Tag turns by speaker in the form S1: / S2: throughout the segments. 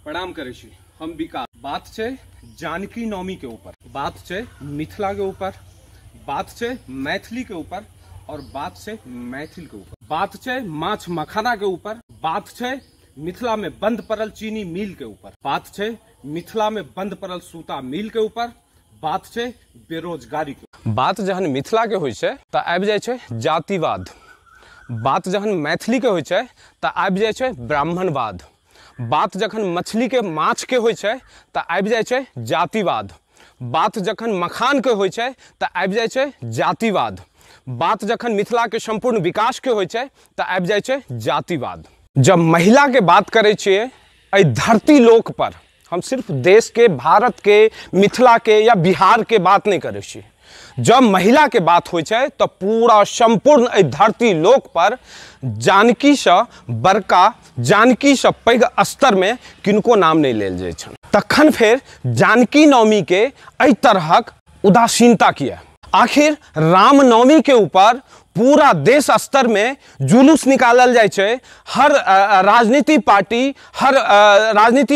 S1: प्रणाम करे छी हम विकास। बात छे जानकी नवमी के ऊपर, बात छे मिथिला के ऊपर, बात छे मैथिली के ऊपर और बात छे मैथिल के ऊपर, बात छे माछ मखाना के ऊपर, बात छे मिथिला में बंद पड़ल चीनी मिल के ऊपर, बात छे मिथिला में बंद पड़ल सूता मिल के ऊपर, बात छे बेरोजगारी के। बात जहन मिथिला के होय छे त आबि जाय छे जातिवाद, बात जहन मैथिली के होय छे त आबि जाय छे ब्राह्मणवाद, बात जखन मछली के माछ के होय छे त आबि जाय छे जातिवाद, बात जखन मखान के होय छे त आबि जाय छे जातिवाद, बात जखन मिथिला के संपूर्ण विकास के होय छे त आबि जाय छे जातिवाद। जब महिला के बात करे छिए एहि धरती लोक पर, हम सिर्फ देश के, भारत के, मिथिला के या बिहार के बात नहीं करे छी। जब महिला के बात होय छे तो पूरा संपूर्ण एहि धरती लोक पर जानकी से बड़का, जानकी से पैघ स्तर में किनको नाम नहीं लेल जाय छन। तखन फेर जानकी नवमी के एहि तरहक उदासीनता किया? आखिर रामनवमी के ऊपर पूरा देश स्तर में जुलूस निकालल जाय छे। हर राजनीति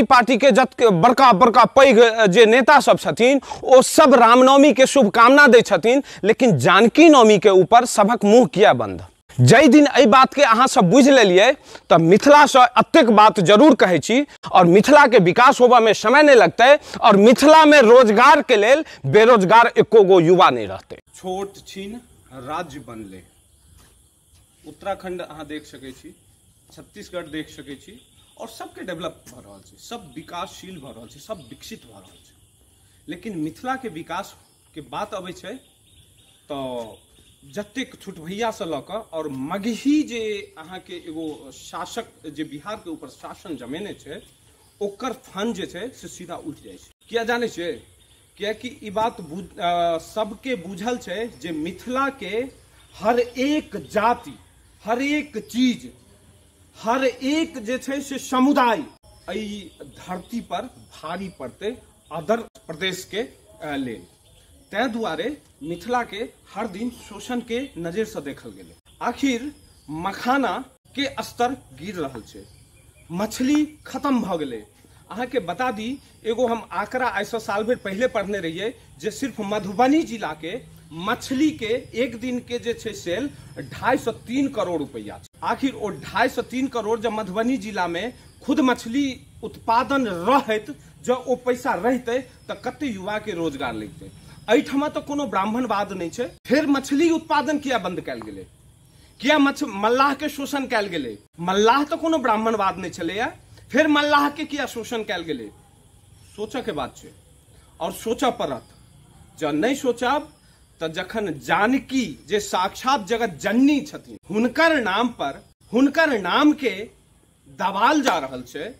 S1: पार्टी के जत बड़का बड़का पैघ जे नेता सब छथिन ओ सब रामनवमी के शुभकामना दै छथिन, लेकिन जानकी नवमी के ऊपर सबक मुंह किया बंद? जै दिन एहि बात के अहाँ सब बुझ लेलिए तो मिथिला से अतेक बात जरूर कहे छी और मिथिला के विकास होबा में समय नहीं लगते और मिथिला में रोजगार के लेल बेरोजगार एको गो युवा नहीं रहते। छोट छीन राज्य बनले, उत्तराखंड अहाँ देख सके छी, छत्तीसगढ़ देख सके छी और सबके डेवलप भ रहल छै, सब विकासशील भ रहल छै, सब विकसित भ रहल छै। लेकिन मिथिला के विकास के बात अबै छै तो जतेक छुटभैया से लऽ कऽ और मगही जे अहाँ के एगो शासक जे बिहार के ऊपर शासन जमेने छै ओकर फन जे छै से सीधा उठ जाइ छै। किया जाने छै? कियाकि ई बात सबके बुझल छै जे मिथिला के हर एक जाति, हर एक चीज, हर एक जे छै से समुदाय एहि धरती पर भारी पड़ते अदर प्रदेश के लेल। तै दुआरे मिथिला के हर दिन शोषण के नजर से देखल गेले। आखिर मखाना के स्तर गिर रहल छै, मछली खत्म भ गेले। अहाँ के बता दी एगो हम आंकड़ा 100 साल भर पहले पढ़ने रहिए जे सिर्फ मधुबनी जिला के मछली के एक दिन के जे छै सेल 250 से 3 करोड़ रुपया। आखिर वो 250 से 3 करोड़ जब मधुबनी जिला में खुद मछली उत्पादन रहत, जब वो पैसा रहते तो कते युवा के रोजगार लगते। एहिठमा तो कोनो ब्राह्मणवाद नहीं छै। फिर मछली उत्पादन किया बंद कैल गेले? किया मल्लाह के शोषण कैल गेले? मल्लाह तो कोनो ब्राह्मणवाद नहीं छलैया, फिर मल्लाह के किया शोषण कैल गेले? सोचा के बात छै और सोचा पड़त। जब नहीं सोचब तो जखन जानकी जे साक्षात जगत जननी छथिन हुनकर नाम पर, हुनकर नाम के दबाल जा रहल छै,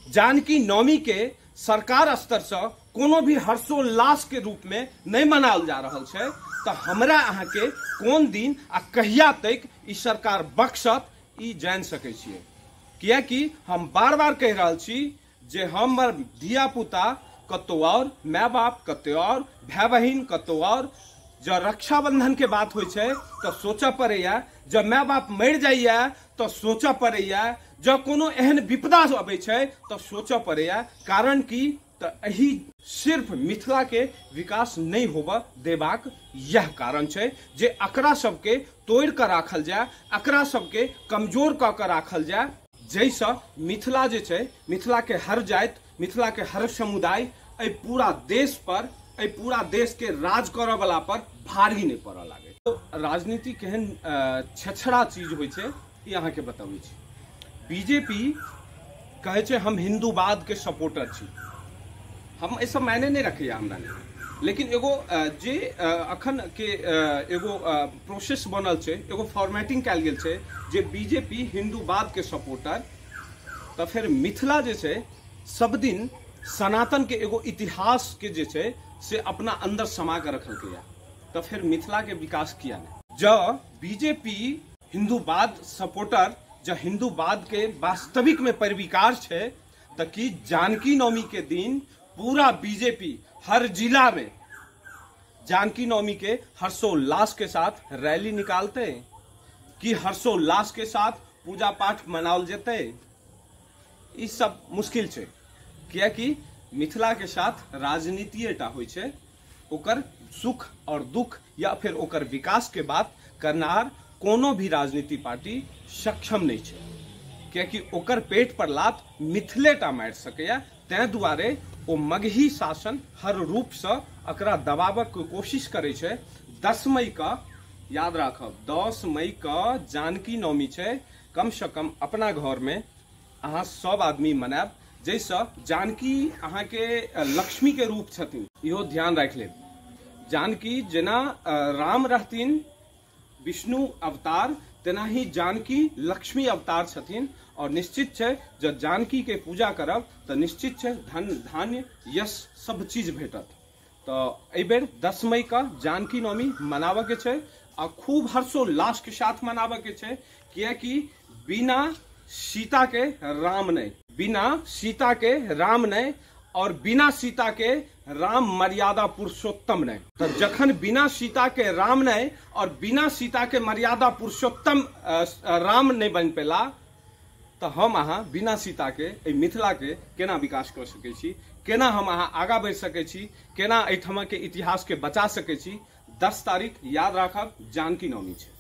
S1: जानकी नवमी के सरकार स्तर से कोनो भी हर्षोल्लास के रूप में नहीं मनाल जा रहल छै, तो हमरा अहाँ के कोन दिन आ कहिया तक ई सरकार बख्शत ई जान सके छिए। कियाकि हम बार बार कह रहल छी जे हमर धिया पुता कतौ और, माय बाप कतौ और, भाई बहिन कतौ और। जब रक्षाबंधन के बात होय छै तो सोचा पड़ैया, जब माय बाप मर जाइया तो सोचा पड़ैया, जब कोनो एहन विपदा अबै छै तो सोचा पड़ैया। कारण की तो एही सिर्फ मिथिला के विकास नहीं होबा देबाक यह कारण छै जे एकरा सबके तोड़ कर राखल जाए, एकरा सबके कमजोर क के राखल जाए, जैसा मिथिला जे छै, मिथिला के हर जाति, मिथिला के हर समुदाय एहि पूरा देश पर, एहि पूरा देश के राज करऽ वाला पर भारी नहीं पड़ऽ लागे। तो राजनीति केहन छछड़ा चीज होय छै ई अहाँ के बताबै छी। बीजेपी कहे छै हम हिंदूवाद के सपोर्टर छी, हम ऐसा मायने नहीं रखिए हमरा नहीं। लेकिन एगो जे अखन के एगो प्रोसेस बनल छै, एगो फॉर्मेटिंग कैल गेल छै जे बीजेपी हिंदूवाद के सपोर्टर, तो फिर मिथिला जे छै सब दिन सनातन के एगो इतिहास के जे छै से अपना अंदर समा के रखल गया, तो फिर मिथिला के विकास किया नहीं? जब बीजेपी हिंदूवाद सपोर्टर, जब हिंदूवाद के वास्तविक में परिविकार छै, तो कि जानकी नवमी के दिन पूरा बीजेपी हर जिला में जानकी नवमी के हर्षोल्लास के साथ रैली निकालते कि हर्षोल्लास के साथ पूजा पाठ मनाओल जेते? ई सब मुश्किल छै, कियाकि मिथिला के साथ राजनीतिएटा होइ छै, ओकर सुख और दुख या फिर ओकर विकास के बात करनार कोनो भी राजनीति पार्टी सक्षम नहीं छै, कियाकि ओकर पेट पर लात मिथिलेटा मारि सकैया। तै दुआरे ओ मगही शासन हर रूप से एकरा दबावक कोशिश करे छै। 10 मई का याद राखब, 10 मई का जानकी नवमी छै, कम से कम अपना घर में अहाँ सब आदमी मनाब, जैसे जानकी अहाँ के लक्ष्मी के रूप छथिन, इहो ध्यान राख लेब। जानकी जेना राम रहथिन विष्णु अवतार, तेना ही जानकी लक्ष्मी अवतार छथिन, और निश्चित है जब जानकी के पूजा करब तो निश्चित है धन धान्य यश सब चीज भेटत। तो एहि बेर 10 मई का जानकी नवमी मनावे के छै, और खूब हर्षोल्लास के साथ मनावे के छै, कियाकि बिना सीता के राम नहीं, बिना सीता के राम नहीं, और बिना सीता के राम मर्यादा पुरुषोत्तम नहीं। तो जखन बिना सीता के राम नहीं और बिना सीता के मर्यादा पुरुषोत्तम राम नहीं बन पेला, तो हम अहाँ बिना सीता के मिथिला के केना विकास कर सकै छी, केना हम अहाँ आगा बढ़ सकै छी, केना एहिठमा के इतिहास के बचा सकै छी। 10 तारीख याद राखब जानकी नवमी छै।